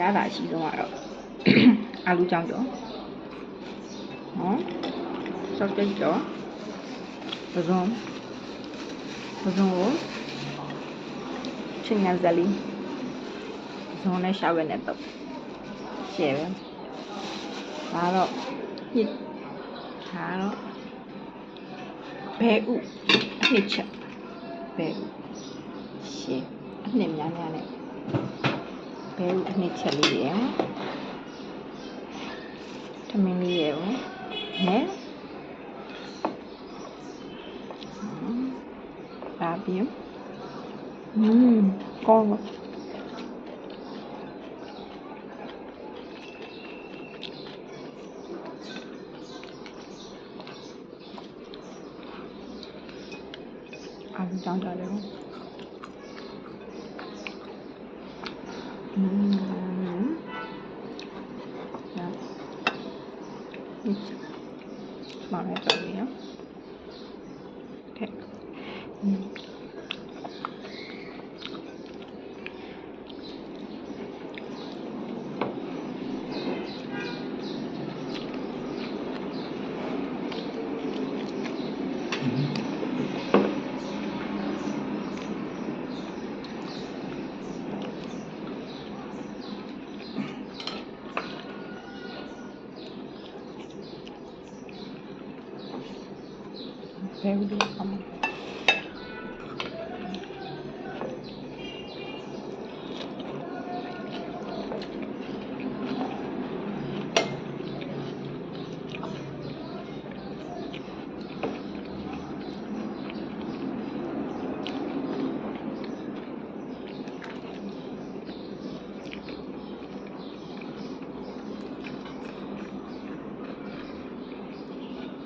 ရတာအရှိဆုံးကတော့အာလူကြောင့်ကြောနော်စောက်တိတ်ကြောပဇွန်ကိုချင်းငံဇလီပဇွန်နဲ့ရှာဝဲနဲ့တော့ရှယ်ပဲဒါတော့ညစ်ဒါတော့ဘဲဥအနှစ်ချက်ဘဲဥရှယ်အနှစ်များများနဲ့ဘဲဥအနှစ်ချက်လေးရယ်ထမင်းလေးရယ်နဲ့ဒါပြီးကောင်းအာလူကြောင့်ကြတယ်ဒါမှလည်းတော်ပြီနော်ထက်ဘယ်လိုလဲ